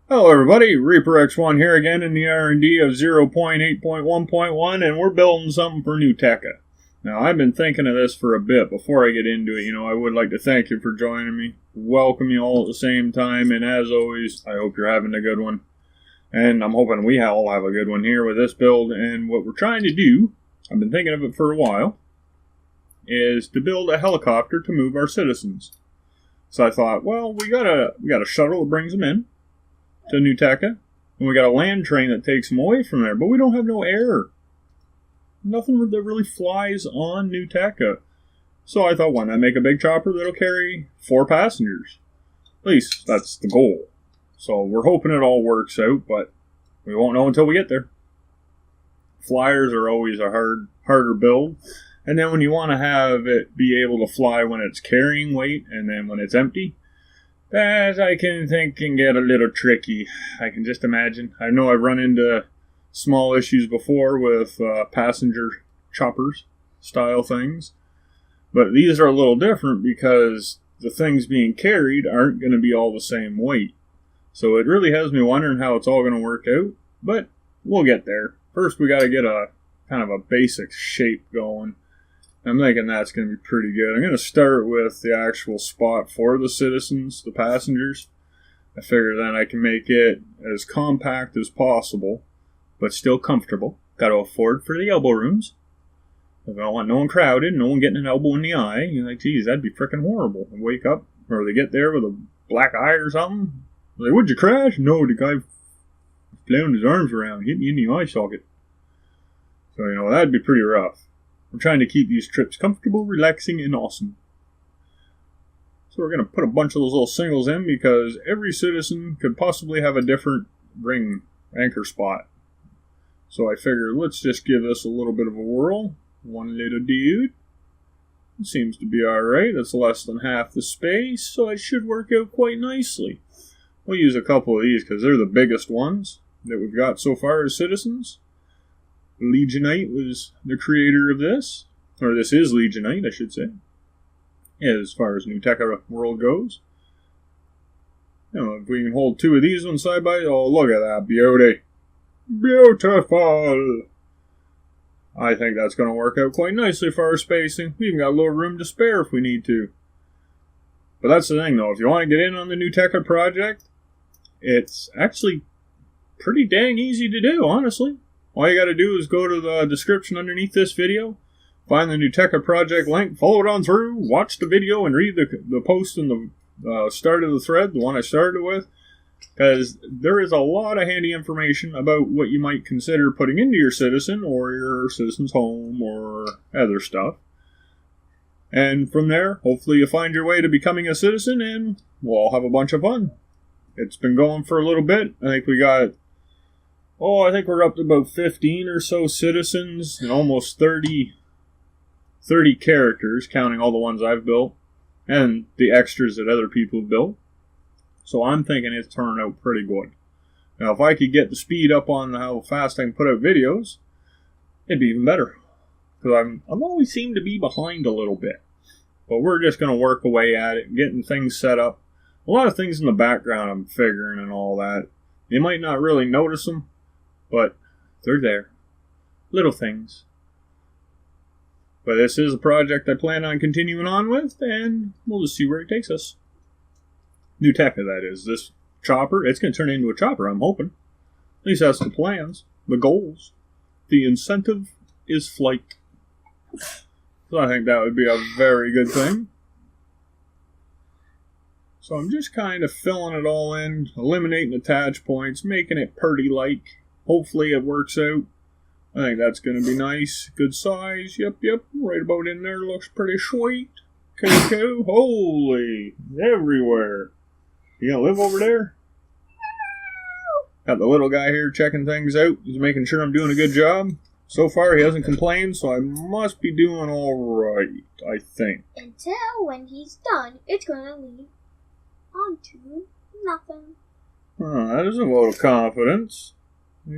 Hello everybody, Reaper X1 here again in the R&D of 0.8.1.1, and we're building something for NeuTecha. Now, I've been thinking of this for a bit. Before I get into it, I would like to thank you for joining me, welcome you all at the same time, and as always, I hope you're having a good one. And I'm hoping we all have a good one here with this build, and what we're trying to do, I've been thinking of it for a while, is to build a helicopter to move our citizens. So I thought, well, we got a shuttle that brings them in to NeuTecha, and we got a land train that takes them away from there, but we don't have no air. Nothing that really flies on NeuTecha. So I thought, why not make a big chopper that'll carry 4 passengers? At least that's the goal. So we're hoping it all works out, but we won't know until we get there. Flyers are always a harder build, and then when you want to have it be able to fly when it's carrying weight and then when it's empty, that I can think can get a little tricky. I can just imagine. I know I've run into small issues before with passenger choppers style things, but these are a little different because the things being carried aren't going to be all the same weight. So it really has me wondering how it's all going to work out, but we'll get there. First we got to get a kind of a basic shape going. I'm thinking that's going to be pretty good. I'm going to start with the actual spot for the citizens, the passengers. I figure then I can make it as compact as possible, but still comfortable. Got to afford for the elbow rooms. I don't want no one crowded, no one getting an elbow in the eye. You're like, geez, that'd be freaking horrible. And wake up, or they get there with a black eye or something. Like, would you crash? No, the guy flailing his arms around, hitting you in the eye socket. So, that'd be pretty rough. I'm trying to keep these trips comfortable, relaxing, and awesome. So we're going to put a bunch of those little singles in because every citizen could possibly have a different ring anchor spot. So I figured let's just give this a little bit of a whirl. One little dude. It seems to be alright. That's less than half the space, so it should work out quite nicely. We'll use a couple of these because they're the biggest ones that we've got so far as citizens. Legionite was the creator of this. Or this is Legionite, I should say. As far as NeuTecha world goes. If we can hold 2 of these ones side by... Oh, look at that beauty. Beautiful! I think that's going to work out quite nicely for our spacing. We even got a little room to spare if we need to. But that's the thing, though. If you want to get in on the NeuTecha project, it's actually pretty dang easy to do, honestly. All you got to do is go to the description underneath this video, find the NeuTecha project link, follow it on through, watch the video, and read the post in the start of the thread, the one I started with, because there is a lot of handy information about what you might consider putting into your citizen or your citizen's home or other stuff. And from there, hopefully you find your way to becoming a citizen, and we'll all have a bunch of fun. It's been going for a little bit. I think we're up to about 15 or so citizens and almost 30 characters, counting all the ones I've built and the extras that other people have built. So I'm thinking it's turning out pretty good. Now, if I could get the speed up on how fast I can put out videos, it'd be even better. Because I've always seemed to be behind a little bit. But we're just going to work away at it, getting things set up. A lot of things in the background I'm figuring and all that. You might not really notice them, but they're there. Little things. But this is a project I plan on continuing on with, and we'll just see where it takes us. NeuTecha, that is. This chopper, it's going to turn into a chopper, I'm hoping. At least that's the plans, the goals. The incentive is flight. So I think that would be a very good thing. So I'm just kind of filling it all in, eliminating attach points, making it pretty-like. Hopefully it works out. I think that's going to be nice. Good size. Yep. Right about in there. Looks pretty sweet. Cool. Holy. Everywhere. You going to live over there? Got the little guy here checking things out. He's making sure I'm doing a good job. So far he hasn't complained, so I must be doing alright, I think. Until when he's done, it's going to lead on to nothing. Oh, that is a vote of confidence.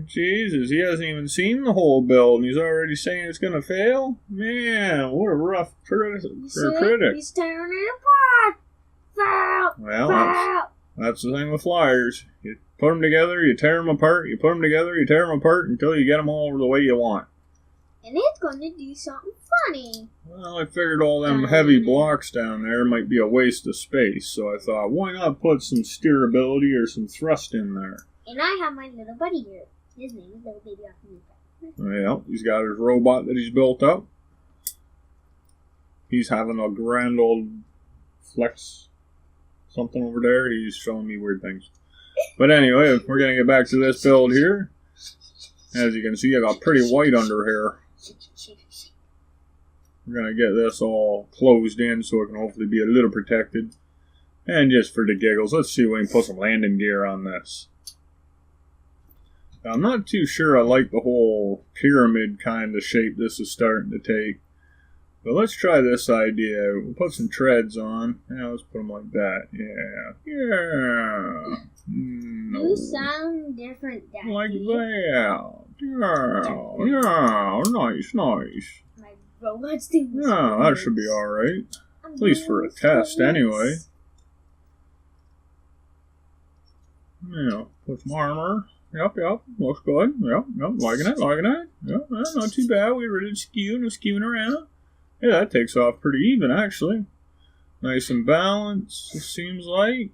Jesus, he hasn't even seen the whole build, and he's already saying it's going to fail? Man, what a rough critic. He's tearing it apart. Well, That's the thing with flyers. You put them together, you tear them apart, you put them together, you tear them apart until you get them all the way you want. And it's going to do something funny. Well, I figured all them heavy blocks down there might be a waste of space, so I thought, why not put some steerability or some thrust in there? And I have my little buddy here. His name is Little Baby Optimus. Well, he's got his robot that he's built up. He's having a grand old flex something over there. He's showing me weird things. But anyway, we're going to get back to this build here. As you can see, I got pretty white under here. We're going to get this all closed in so it can hopefully be a little protected. And just for the giggles, let's see if we can put some landing gear on this. Now, I'm not too sure I like the whole pyramid kind of shape this is starting to take. But let's try this idea. We'll put some treads on. Yeah, let's put them like that. Yeah. Yeah. No. You sound different, Daddy. Like that. Yeah. Yeah. Nice, nice. My robot's doing this. Yeah, that should be alright. At least for a test, anyway. Yeah, put some armor. Yep, looks good. Yep, liking it. Yep, not too bad. We were just skewing around. Yeah, that takes off pretty even, actually. Nice and balanced, it seems like.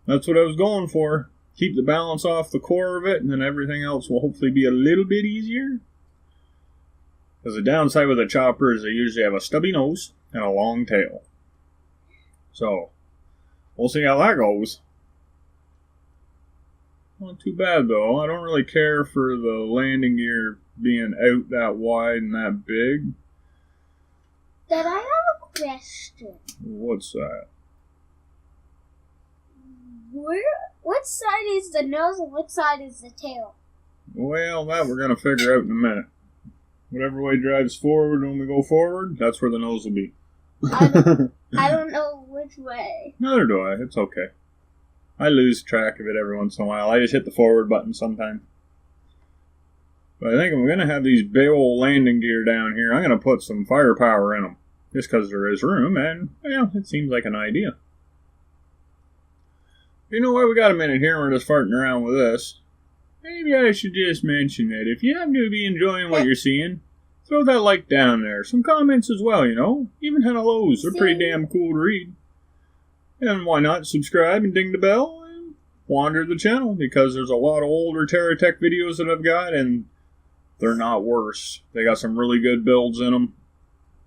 That's what I was going for. Keep the balance off the core of it, and then everything else will hopefully be a little bit easier. Because the downside with a chopper is they usually have a stubby nose and a long tail. So, we'll see how that goes. Not too bad, though. I don't really care for the landing gear being out that wide and that big. Dad, I have a question. What's that? What side is the nose and what side is the tail? Well, that we're going to figure out in a minute. Whatever way drives forward when we go forward, that's where the nose will be. I don't know which way. Neither do I. It's okay. I lose track of it every once in a while. I just hit the forward button sometimes. But I think I'm going to have these big old landing gear down here. I'm going to put some firepower in them. Just because there is room, and, well, it seems like an idea. You know what? We got a minute here, and we're just farting around with this. Maybe I should just mention that if you happen to be enjoying what you're seeing, throw that like down there. Some comments as well, you know. Even hellos. They're pretty damn cool to read. And why not subscribe and ding the bell and wander the channel, because there's a lot of older TerraTech videos that I've got, and they're not worse. They got some really good builds in them.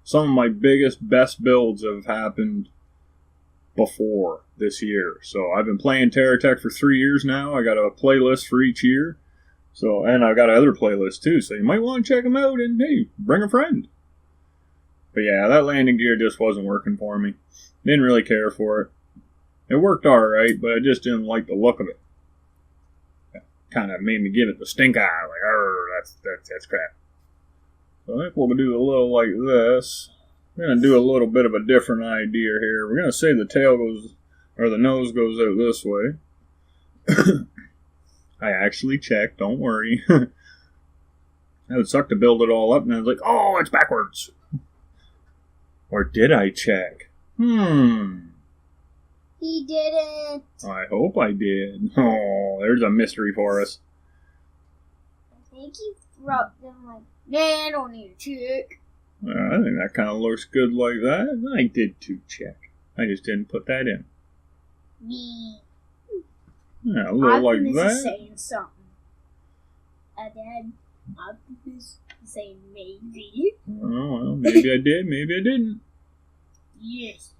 Some of my best builds have happened before this year. So I've been playing TerraTech for 3 years now. I got a playlist for each year. So, and I've got other playlists too. So you might want to check them out and, hey, bring a friend. But yeah, that landing gear just wasn't working for me. Didn't really care for it. It worked alright, but I just didn't like the look of it. Kind of made me give it the stink eye. Like, that's crap. So I think we'll do a little like this. We're going to do a little bit of a different idea here. We're going to say the tail goes, or the nose goes out this way. I actually checked, don't worry. That would suck to build it all up, and I was like, oh, it's backwards. Or did I check? He didn't. I hope I did. Oh, there's a mystery for us. I think he rubbed them like, nah, I don't need to check. I think that kind of looks good like that. I did too check. I just didn't put that in. Me. Yeah, a little like Optimus that. Is saying something. Dad, Optimus is saying maybe. Oh, well, maybe I did, maybe I didn't. Yes.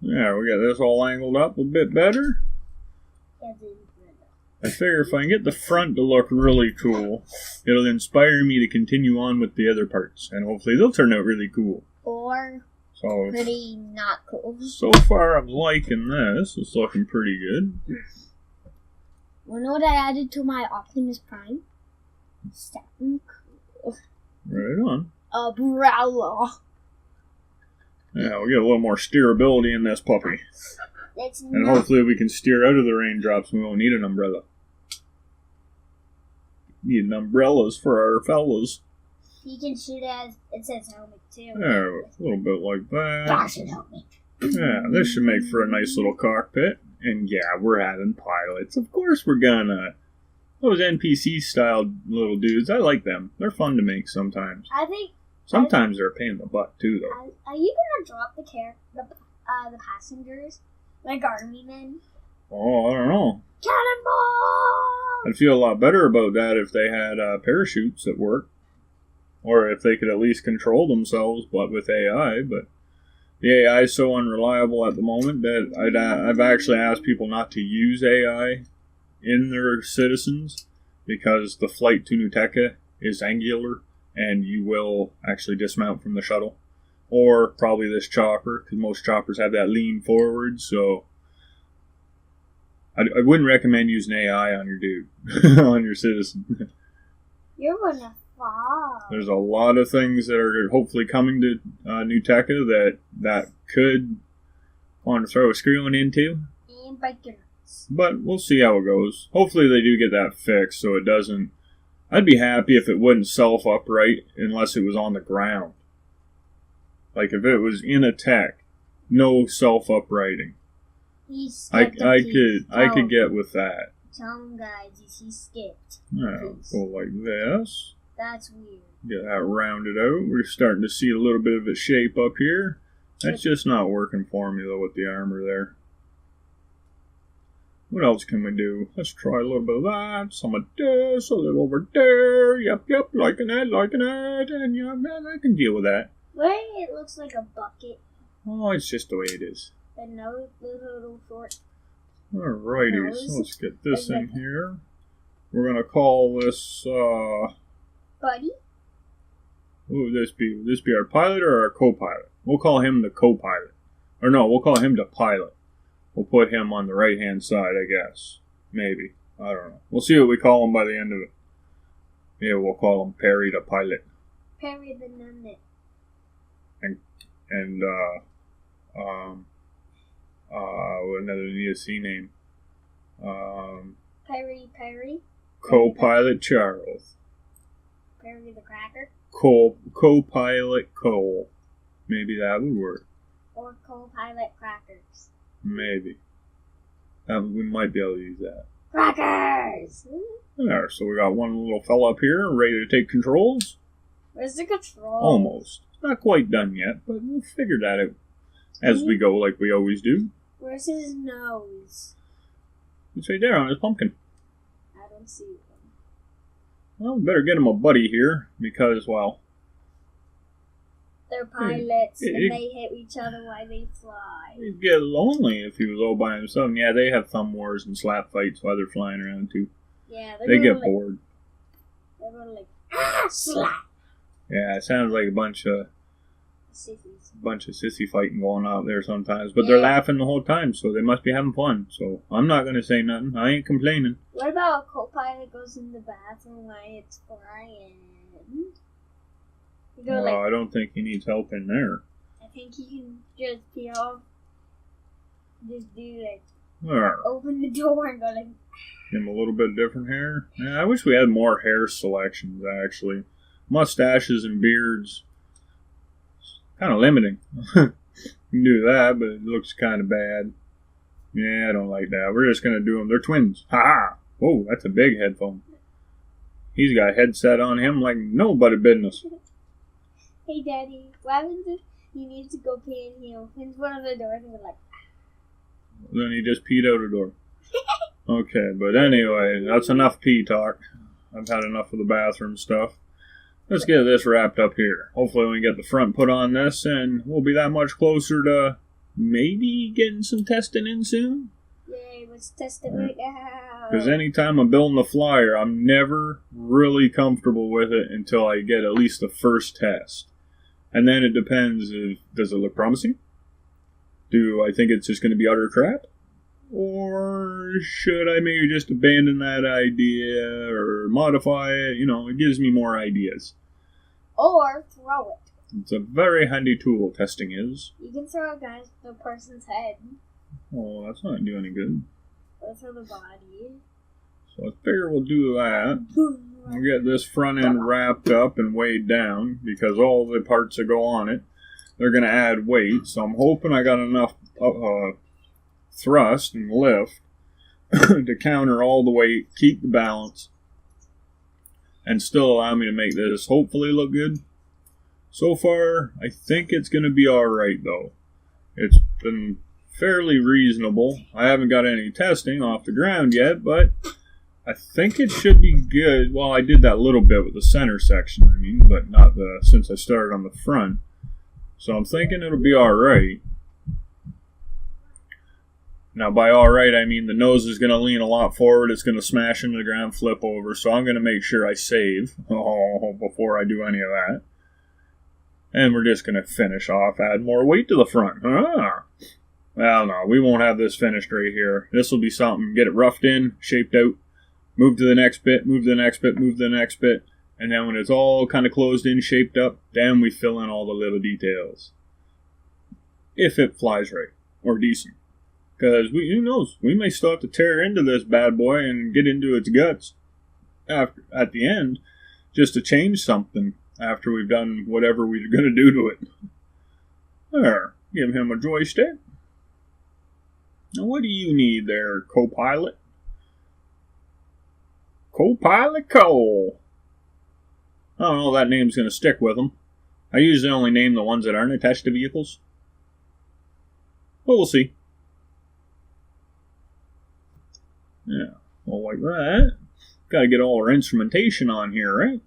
Yeah, we got this all angled up a bit better. I figure if I can get the front to look really cool, it'll inspire me to continue on with the other parts, and hopefully they'll turn out really cool. Or so pretty not cool. So far, I'm liking this. It's looking pretty good. You know what I added to my Optimus Prime? Something cool. Right on. A umbrella. Yeah, we'll get a little more steerability in this puppy. And hopefully we can steer out of the raindrops and we won't need an umbrella. Need umbrellas for our fellas. You can shoot as it says helmet too. Yeah, a little bit like that. Fashion helmet. Yeah, this should make for a nice little cockpit. And yeah, we're having pilots. Of course we're gonna. Those NPC-style little dudes, I like them. They're fun to make sometimes. I think... Sometimes they're a pain in the butt, too, though. Are you gonna drop the passengers? Like army men? Oh, I don't know. Cannonball! I'd feel a lot better about that if they had parachutes that work. Or if they could at least control themselves, but with AI. But the AI is so unreliable at the moment that I've actually asked people not to use AI in their citizens because the flight to NeuTecha is angular and you will actually dismount from the shuttle. Or probably this chopper, because most choppers have that lean forward, so I wouldn't recommend using AI on your dude, on your citizen. You're gonna fall. There's a lot of things that are hopefully coming to NeuTecha that could want to throw a screwing into. And break your nuts. But we'll see how it goes. Hopefully they do get that fixed so it doesn't... I'd be happy if it wouldn't self-upright unless it was on the ground. Like if it was in a tech, no self-uprighting. I could get with that. Tell him, guys, he skipped. Now, go like this. That's weird. Get that rounded out. We're starting to see a little bit of a shape up here. That's just not working for me, though, with the armor there. What else can we do? Let's try a little bit of that. Some of this, a little over there. Yep, liking it. And yeah, man, I can deal with that. Where it looks like a bucket. Oh, it's just the way it is. The nose, little short. Alrighty, so let's get this in here. We're going to call this, Buddy? Who would this be? Would this be our pilot or our co-pilot? We'll call him the co-pilot. Or no, we'll call him the pilot. We'll put him on the right-hand side, I guess. Maybe. I don't know. We'll see what we call him by the end of it. Yeah, we'll call him Perry the pilot. Perry the Nunnet. And another NeuTechian name. Perry? Co-pilot Charles. Perry the Cracker? Co-pilot Cole. Maybe that would work. Or co-pilot Crackers. Maybe. We might be able to use that. Crackers! There, so we got one little fella up here ready to take controls. Where's the control? Almost. Not quite done yet, but we'll figure that out as we go like we always do. Where's his nose? It's right there on his pumpkin. I don't see him. Well, we better get him a buddy here because, well... They're pilots and they hit each other while they fly. He'd get lonely if he was all by himself. And yeah, they have thumb wars and slap fights while they're flying around too. Yeah, they get bored. They're going like, slap! Yeah, it sounds like a bunch of sissy fighting going out there sometimes. But yeah. They're laughing the whole time, so they must be having fun. So I'm not going to say nothing. I ain't complaining. What about a co-pilot goes in the bathroom while it's flying? I don't think he needs help in there. I think he can just just do like, there. Open the door and go like... Give him a little bit different hair. Yeah, I wish we had more hair selections, actually. Mustaches and beards. Kind of limiting. You can do that, but it looks kind of bad. Yeah, I don't like that. We're just going to do them. They're twins. Ha-ha! Whoa, that's a big headphone. He's got a headset on him like nobody business. Hey, Daddy, what happens if he needs to go pee and he opens one of the doors and we're like... Then he just peed out a door. Okay, but anyway, that's enough pee talk. I've had enough of the bathroom stuff. Let's get this wrapped up here. Hopefully we can get the front put on this and we'll be that much closer to maybe getting some testing in soon. Yay, let's test it right now. Because anytime I'm building the flyer, I'm never really comfortable with it until I get at least the first test. And then it depends if, does it look promising? Do I think it's just going to be utter crap? Or should I maybe just abandon that idea or modify it? You know, it gives me more ideas. Or throw it. It's a very handy tool, testing is. You can throw it, guys, the person's head. Oh, that's not doing any good. Or throw the body. So I figure we'll do that. We'll get this front end wrapped up and weighed down because all the parts that go on it, they're going to add weight. So I'm hoping I got enough thrust and lift to counter all the weight, keep the balance, and still allow me to make this hopefully look good. So far, I think it's going to be alright though. It's been fairly reasonable. I haven't got any testing off the ground yet, but I think it should be good. Well, I did that little bit with the center section, but not since I started on the front. So I'm thinking it'll be alright. Now, by alright, I mean the nose is going to lean a lot forward. It's going to smash into the ground, flip over. So I'm going to make sure I save before I do any of that. And we're just going to finish off, add more weight to the front. Well, no, we won't have this finished right here. This will be something, get it roughed in, shaped out, move to the next bit, move to the next bit, move to the next bit. And then when it's all kind of closed in, shaped up, then we fill in all the little details. If it flies right, or decent. Because who knows, we may still have to tear into this bad boy and get into its guts at the end, just to change something after we've done whatever we're going to do to it. There, give him a joystick. Now what do you need there, co-pilot? Co-pilot Cole. I don't know if that name's going to stick with him. I usually only name the ones that aren't attached to vehicles. But we'll see. Yeah, well, like that. Got to get all our instrumentation on here, right?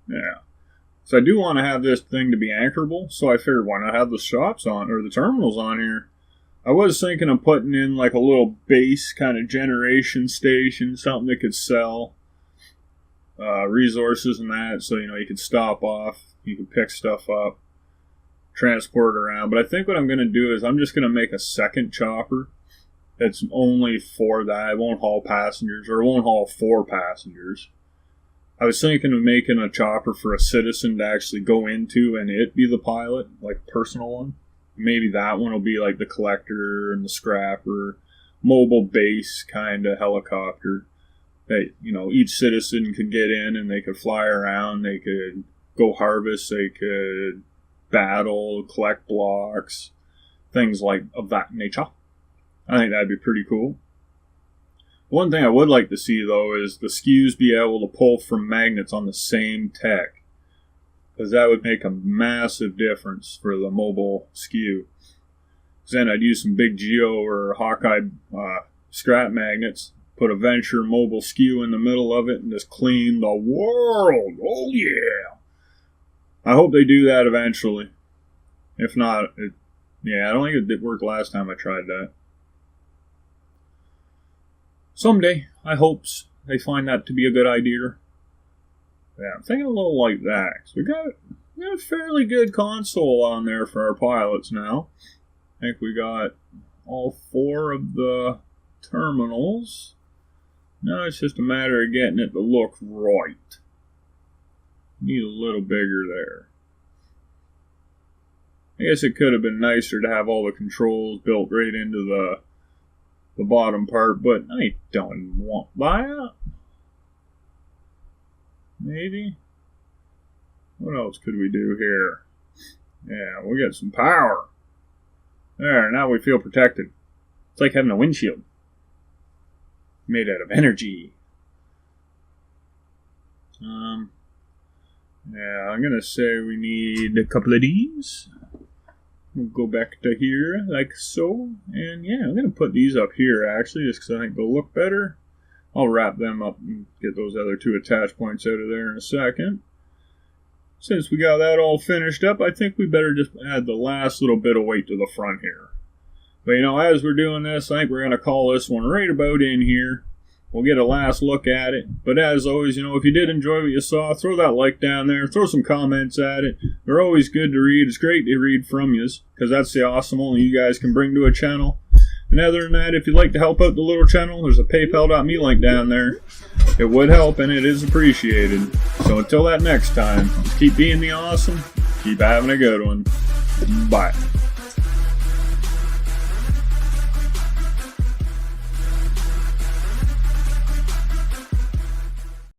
Yeah. So I do want to have this thing to be anchorable, so I figured why not have the shops on, or the terminals on here. I was thinking of putting in like a little base kind of generation station, something that could sell resources and that, so you could stop off, you could pick stuff up, transport around. But I think what I'm going to do is I'm just going to make a second chopper that's only for that. It won't haul passengers, or it won't haul 4 passengers. I was thinking of making a chopper for a citizen to actually go into and it be the pilot, like a personal one. Maybe that one will be like the collector and the scrapper, mobile base kind of helicopter that, each citizen could get in and they could fly around, they could go harvest, they could battle, collect blocks, things like of that nature. I think that'd be pretty cool. One thing I would like to see, though, is the SKUs be able to pull from magnets on the same tech. Because that would make a massive difference for the mobile SKU. Then I'd use some big Geo or Hawkeye scrap magnets, put a Venture mobile SKU in the middle of it, and just clean the world. Oh, yeah. I hope they do that eventually. If not, I don't think it did work last time I tried that. Someday, I hope they find that to be a good idea. Yeah, I'm thinking a little like that. So we got a fairly good console on there for our pilots now. I think we got all 4 of the terminals. Now it's just a matter of getting it to look right. Need a little bigger there. I guess it could have been nicer to have all the controls built right into the bottom part, but I don't want that. Maybe. What else could we do here? Yeah, we got some power. There, now we feel protected. It's like having a windshield. Made out of energy. Yeah, I'm gonna say we need a couple of these. We'll go back to here, like so. And yeah, I'm going to put these up here, actually, just because I think they'll look better. I'll wrap them up and get those other 2 attach points out of there in a second. Since we got that all finished up, I think we better just add the last little bit of weight to the front here. But, as we're doing this, I think we're going to call this one right about in here. We'll get a last look at it. But as always, if you did enjoy what you saw, throw that like down there. Throw some comments at it. They're always good to read. It's great to read from you, because that's the awesome only you guys can bring to a channel. And other than that, if you'd like to help out the little channel, there's a PayPal.me link down there. It would help, and it is appreciated. So until that next time, keep being the awesome. Keep having a good one. Bye.